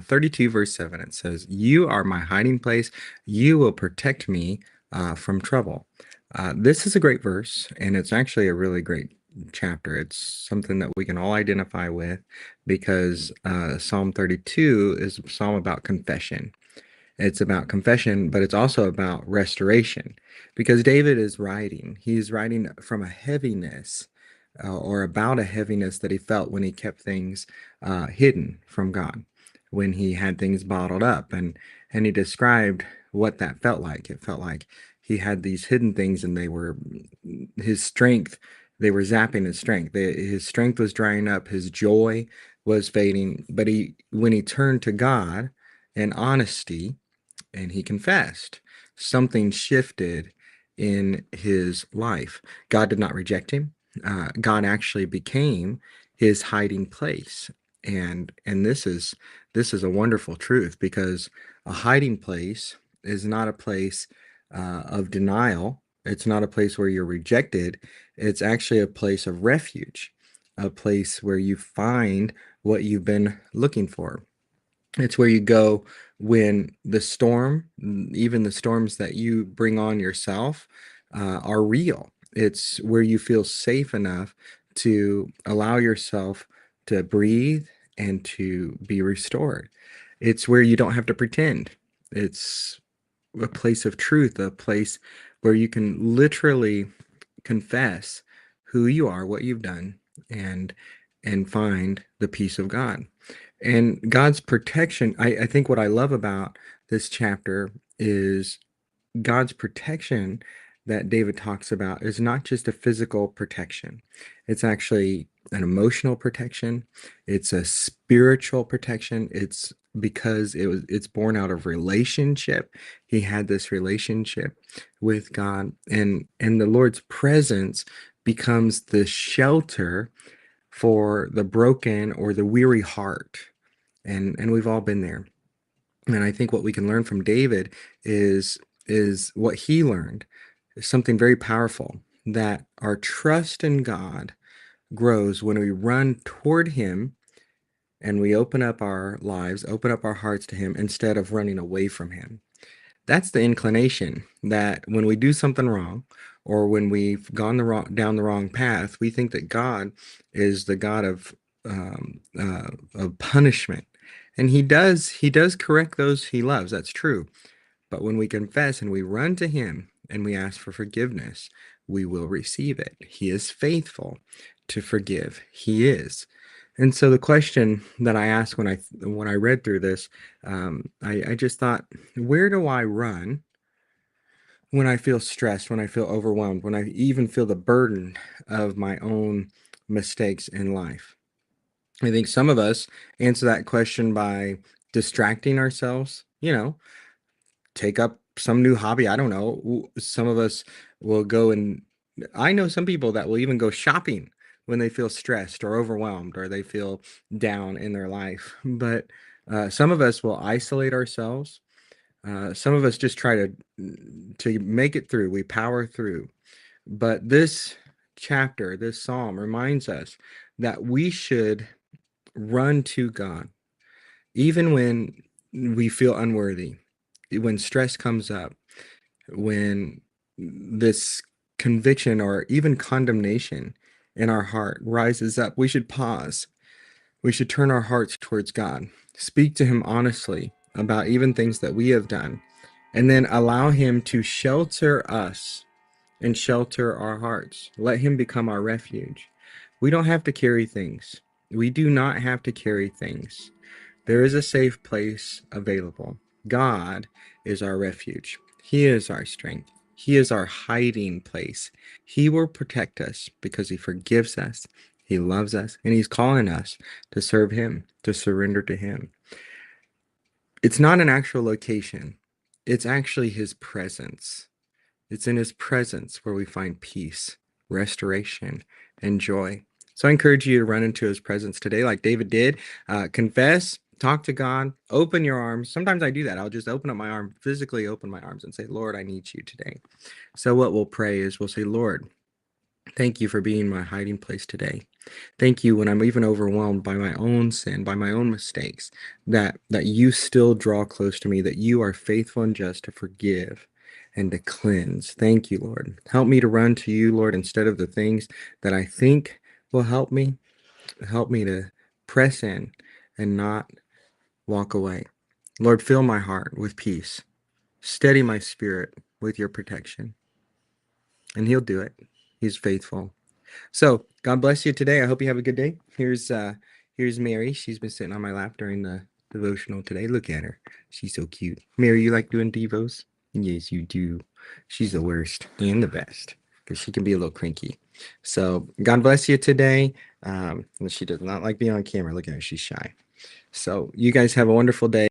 32 verse 7. It says, "You are my hiding place. You will protect me from trouble." This is a great verse, and it's actually a really great chapter. It's something that we can all identify with because Psalm 32 is a psalm about confession. It's about confession, but it's also about restoration because David is writing. He's writing from a heaviness or about a heaviness that he felt when he kept things hidden from God, when he had things bottled up. And he described what that felt like. It felt like he had these hidden things and they were his strength. They were zapping his strength. His strength was drying up. His joy was fading. But when he turned to God in honesty, and he confessed, something shifted in his life. God did not reject him. God actually became his hiding place. And this is a wonderful truth because a hiding place is not a place of denial. It's not a place where you're rejected. It's actually a place of refuge, a place where you find what you've been looking for. It's where you go when the storm, even the storms that you bring on yourself, are real. It's where you feel safe enough to allow yourself to breathe and to be restored. It's where you don't have to pretend. It's a place of truth, a place where you can literally confess who you are, what you've done, and find the peace of God. And God's protection, I think what I love about this chapter is God's protection that David talks about is not just a physical protection. It's actually an emotional protection. It's a spiritual protection. It's because it's born out of relationship. He had this relationship with God, and the Lord's presence becomes the shelter for the broken or the weary heart. And we've all been there. And I think what we can learn from David is what he learned, is something very powerful, that our trust in God grows when we run toward him and we open up our lives, open up our hearts to him instead of running away from him. That's the inclination, that when we do something wrong or when we've gone down the wrong path, we think that God is the God of punishment. And he does correct those he loves. That's true. But when we confess and we run to him and we ask for forgiveness, we will receive it. He is faithful to forgive. He is. And so the question that I asked when I read through this, I just thought, where do I run when I feel stressed, when I feel overwhelmed, when I even feel the burden of my own mistakes in life? I think some of us answer that question by distracting ourselves, take up some new hobby. I don't know. Some of us will go, and I know some people that will even go shopping when they feel stressed or overwhelmed or they feel down in their life. But some of us will isolate ourselves. Some of us just try to make it through. We power through. But this chapter, this psalm reminds us that we should run to God even when we feel unworthy, when stress comes up, when this conviction or even condemnation in our heart rises up. We should pause. We should turn our hearts towards God, speak to him honestly about even things that we have done, and then allow him to shelter us and shelter our hearts. Let him become our refuge. We don't have to carry things. We do not have to carry things. There is a safe place available. God is our refuge. He is our strength. He is our hiding place. He will protect us because he forgives us. He loves us, and he's calling us to serve him, to surrender to him. It's not an actual location. It's actually his presence. It's in his presence where we find peace, restoration, and joy. So I encourage you to run into his presence today, like David did. Confess, talk to God, open your arms. Sometimes I do that. I'll just open up my arm, physically open my arms and say, Lord, I need you today. So what we'll pray is we'll say, Lord, thank you for being my hiding place today. Thank you when I'm even overwhelmed by my own sin, by my own mistakes, that you still draw close to me, that you are faithful and just to forgive and to cleanse. Thank you, Lord. Help me to run to you, Lord, instead of the things that I think will help me. Help me to press in and not walk away. Lord, fill my heart with peace. Steady my spirit with your protection. And he'll do it. He's faithful. So God bless you today. I hope you have a good day. Here's Mary. She's been sitting on my lap during the devotional today. Look at her. She's so cute. Mary, you like doing devos? Yes, you do. She's the worst and the best because she can be a little cranky. So God bless you today. She does not like being on camera. Look at her. She's shy. So you guys have a wonderful day.